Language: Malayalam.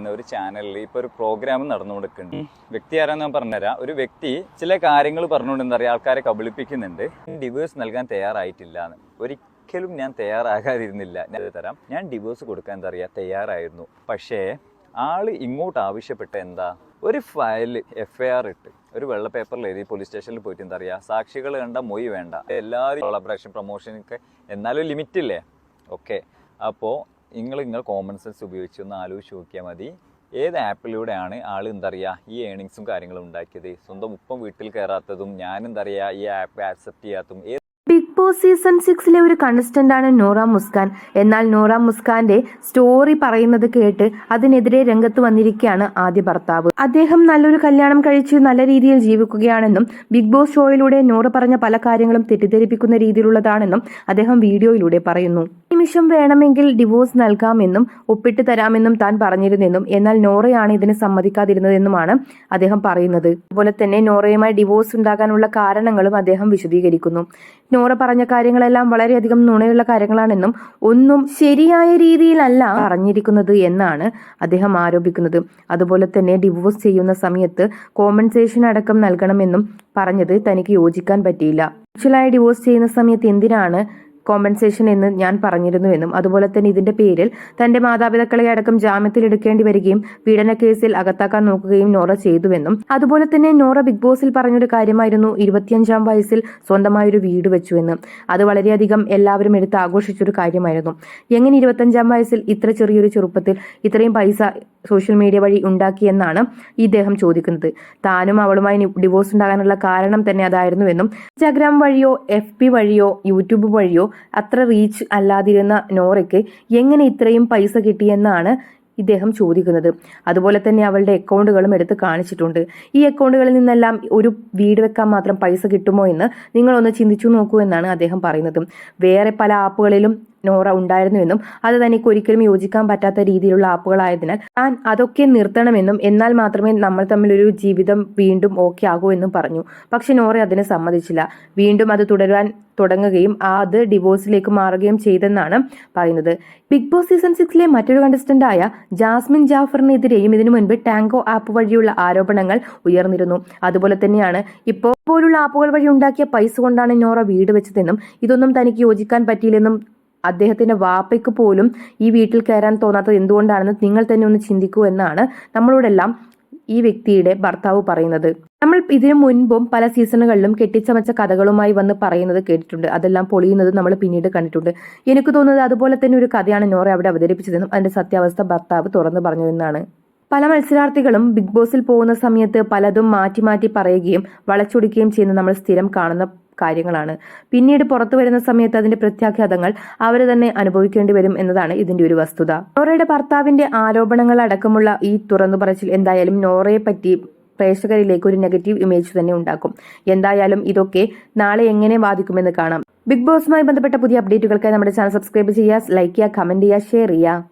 ചെയ്യുന്ന ഒരു ചാനലിൽ ഇപ്പോൾ ഒരു പ്രോഗ്രാം നടന്നുകൊടുക്കുന്നുണ്ട്. വ്യക്തി ആരാന്ന് ഞാൻ പറഞ്ഞുതരാം. ഒരു വ്യക്തി ചില കാര്യങ്ങൾ പറഞ്ഞുകൊണ്ട് എന്താ പറയുക, ആൾക്കാരെ കബളിപ്പിക്കുന്നുണ്ട്. ഡിവോഴ്സ് നൽകാൻ തയ്യാറായിട്ടില്ല എന്ന്. ഒരിക്കലും ഞാൻ തയ്യാറാകാതിരുന്നില്ല. ഞാൻ ഡിവോഴ്സ് കൊടുക്കാൻ എന്താ പറയുക തയ്യാറായിരുന്നു. പക്ഷേ ആള് ഇങ്ങോട്ട് ആവശ്യപ്പെട്ട എന്താ, ഒരു ഫയൽ FIR ഇട്ട് ഒരു വെള്ള പേപ്പറിൽ എഴുതി പോലീസ് സ്റ്റേഷനിൽ പോയിട്ട് എന്താ പറയുക, സാക്ഷികൾ കണ്ട മൊയ് വേണ്ട, എല്ലാവരും കൊളാബറേഷൻ പ്രൊമോഷനൊക്കെ എന്നാലും ലിമിറ്റ് ഇല്ലേ. ഓക്കെ, അപ്പോൾ നിങ്ങൾ കോമൺ സെൻസ് ഉപയോഗിച്ച് ഒന്ന് ആലോചിച്ച് നോക്കിയാൽ മതി. ഏത് ആപ്പിലൂടെയാണ് ആൾ എന്താ പറയുക ഈ ഏണിങ്സും കാര്യങ്ങളും ഉണ്ടാക്കിയത്. സ്വന്തം ഉപ്പം വീട്ടിൽ കയറാത്തതും ഞാൻ എന്താ പറയുക ഈ ആപ്പ് ആക്സെപ്റ്റ് ചെയ്യാത്തതും. ബിഗ് ബോസ് സീസൺ 6 ഒരു കണ്ടസ്റ്റന്റ് ആണ് നൂറ മുസ്കാൻ. എന്നാൽ നൂറ മുസ്കാന്റെ സ്റ്റോറി പറയുന്നത് കേട്ട് അതിനെതിരെ രംഗത്ത് വന്നിരിക്കുകയാണ് ആദ്യ ഭർത്താവ്. അദ്ദേഹം നല്ലൊരു കല്യാണം കഴിച്ച് നല്ല രീതിയിൽ ജീവിക്കുകയാണെന്നും ബിഗ് ബോസ് ഷോയിലൂടെ നൂറ പറഞ്ഞ പല കാര്യങ്ങളും തെറ്റിദ്ധരിപ്പിക്കുന്ന രീതിയിലുള്ളതാണെന്നും അദ്ദേഹം വീഡിയോയിലൂടെ പറയുന്നു. നിമിഷം വേണമെങ്കിൽ ഡിവോഴ്സ് നൽകാമെന്നും ഒപ്പിട്ട് തരാമെന്നും താൻ പറഞ്ഞിരുന്നെന്നും എന്നാൽ നോറയാണ് ഇതിന് സമ്മതിക്കാതിരുന്നതെന്നുമാണ് അദ്ദേഹം പറയുന്നത്. അതുപോലെ തന്നെ നോറയുമായി ഡിവോഴ്സ് ഉണ്ടാകാനുള്ള കാരണങ്ങളും അദ്ദേഹം വിശദീകരിക്കുന്നു. നോറ പറഞ്ഞ കാര്യങ്ങളെല്ലാം വളരെയധികം നുണയുള്ള കാര്യങ്ങളാണെന്നും ഒന്നും ശരിയായ രീതിയിലല്ല പറഞ്ഞിരിക്കുന്നത് എന്നാണ് അദ്ദേഹം ആരോപിക്കുന്നത്. അതുപോലെ തന്നെ ഡിവോഴ്സ് ചെയ്യുന്ന സമയത്ത് കോമ്പൻസേഷൻ അടക്കം നൽകണമെന്നും പറഞ്ഞത് തനിക്ക് യോജിക്കാൻ പറ്റിയില്ല. ആക്ച്വലായി ഡിവോഴ്സ് ചെയ്യുന്ന സമയത്ത് എന്തിനാണ് കോമ്പൻസേഷൻ എന്ന് ഞാൻ പറഞ്ഞിരുന്നുവെന്നും അതുപോലെ തന്നെ ഇതിന്റെ പേരിൽ തന്റെ മാതാപിതാക്കളെ അടക്കം ജാമ്യത്തിൽ എടുക്കേണ്ടി വരികയും പീഡന കേസിൽ അകത്താക്കാൻ നോക്കുകയും നോറ ചെയ്തുവെന്നും അതുപോലെ തന്നെ നോറ ബിഗ് ബോസിൽ പറഞ്ഞൊരു കാര്യമായിരുന്നു 25-ാം വയസ്സിൽ സ്വന്തമായൊരു വീട് വെച്ചുവെന്ന്. അത് വളരെയധികം എല്ലാവരും എടുത്ത് ആഘോഷിച്ചൊരു കാര്യമായിരുന്നു. എങ്ങനെ 25-ാം വയസ്സിൽ ഇത്ര ചെറിയൊരു ചെറുപ്പത്തിൽ ഇത്രയും പൈസ സോഷ്യൽ മീഡിയ വഴി ഉണ്ടാക്കിയെന്നാണ് ഇദ്ദേഹം ചോദിക്കുന്നത്. താനും അവളുമായി ഡിവോഴ്സ് ഉണ്ടാകാനുള്ള കാരണം തന്നെ അതായിരുന്നുവെന്നും ഇൻസ്റ്റാഗ്രാം വഴിയോ FB വഴിയോ യൂട്യൂബ് വഴിയോ അത്ര റീച്ച് അല്ലാതിരുന്ന നോറയ്ക്ക് എങ്ങനെ ഇത്രയും പൈസ കിട്ടിയെന്നാണ് ഇദ്ദേഹം ചോദിക്കുന്നത്. അതുപോലെ തന്നെ അവളുടെ അക്കൗണ്ടുകളും എടുത്ത് കാണിച്ചിട്ടുണ്ട്. ഈ അക്കൗണ്ടുകളിൽ നിന്നെല്ലാം ഒരു വീട് വെക്കാൻ മാത്രം പൈസ കിട്ടുമോ എന്ന് നിങ്ങളൊന്ന് ചിന്തിച്ചു നോക്കൂ എന്നാണ് അദ്ദേഹം പറയുന്നത്. വേറെ പല ആപ്പുകളിലും നോറ ഉണ്ടായിരുന്നുവെന്നും അത് തനിക്ക് ഒരിക്കലും യോജിക്കാൻ പറ്റാത്ത രീതിയിലുള്ള ആപ്പുകളായതിനാൽ താൻ അതൊക്കെ നിർത്തണമെന്നും എന്നാൽ മാത്രമേ നമ്മൾ തമ്മിലൊരു ജീവിതം വീണ്ടും ഓക്കെ ആകൂ എന്നും പറഞ്ഞു. പക്ഷെ നോറ അതിന് സമ്മതിച്ചില്ല. വീണ്ടും അത് തുടരാൻ തുടങ്ങുകയും അത് ഡിവോഴ്സിലേക്ക് മാറുകയും ചെയ്തെന്നാണ് പറയുന്നത്. ബിഗ് ബോസ് സീസൺ 6 മറ്റൊരു കണ്ടസ്റ്റന്റായ ജാസ്മിൻ ജാഫറിനെതിരെയും ഇതിനു മുൻപ് ടാങ്കോ ആപ്പ് വഴിയുള്ള ആരോപണങ്ങൾ ഉയർന്നിരുന്നു. അതുപോലെ തന്നെയാണ് ഇപ്പോൾ പോലുള്ള ആപ്പുകൾ വഴി ഉണ്ടാക്കിയ പൈസ കൊണ്ടാണ് നോറ വീട് വെച്ചതെന്നും ഇതൊന്നും തനിക്ക് യോജിക്കാൻ പറ്റിയില്ലെന്നും അദ്ദേഹത്തിന്റെ വാപ്പയ്ക്ക് പോലും ഈ വീട്ടിൽ കയറാൻ തോന്നാത്തത് എന്തുകൊണ്ടാണെന്ന് നിങ്ങൾ തന്നെ ഒന്ന് ചിന്തിക്കൂ എന്നാണ് നമ്മളോടെല്ലാം ഈ വ്യക്തിയുടെ ഭർത്താവ് പറയുന്നത്. നമ്മൾ ഇതിനു മുൻപും പല സീസണുകളിലും കെട്ടിച്ചമച്ച കഥകളുമായി വന്ന് പറയുന്നത് കേട്ടിട്ടുണ്ട്. അതെല്ലാം പൊളിയുന്നത് നമ്മൾ പിന്നീട് കണ്ടിട്ടുണ്ട്. എനിക്ക് തോന്നുന്നത് അതുപോലെ തന്നെ ഒരു കഥയാണ് നോറ അവിടെ അവതരിപ്പിച്ചതെന്നും അതിന്റെ സത്യാവസ്ഥ ഭർത്താവ് തുറന്നു പറഞ്ഞു എന്നാണ്. പല മത്സരാർത്ഥികളും ബിഗ് ബോസിൽ പോകുന്ന സമയത്ത് പലതും മാറ്റി മാറ്റി പറയുകയും വളച്ചൊടിക്കുകയും ചെയ്യുന്ന നമ്മൾ സ്ഥിരം കാണുന്ന കാര്യങ്ങളാണ്. പിന്നീട് പുറത്തു വരുന്ന സമയത്ത് അതിന്റെ പ്രത്യാഘാതങ്ങൾ അവർ തന്നെ അനുഭവിക്കേണ്ടി വരും എന്നതാണ് ഇതിന്റെ ഒരു വസ്തുത. നോറയുടെ ഭർത്താവിന്റെ ആരോപണങ്ങൾ അടക്കമുള്ള ഈ തുറന്നു പറച്ചിൽ എന്തായാലും നോറയെ പറ്റി പ്രേക്ഷകരിലേക്ക് ഒരു നെഗറ്റീവ് ഇമേജ് തന്നെ ഉണ്ടാക്കും. എന്തായാലും ഇതൊക്കെ നാളെ എങ്ങനെ ബാധിക്കുമെന്ന് കാണാം. ബിഗ് ബോസുമായി ബന്ധപ്പെട്ട പുതിയ അപ്ഡേറ്റുകൾക്കായി നമ്മുടെ ചാനൽ സബ്സ്ക്രൈബ് ചെയ്യുക, ലൈക്ക് ചെയ്യുക, കമന്റ് ചെയ്യുക, ഷെയർ ചെയ്യുക.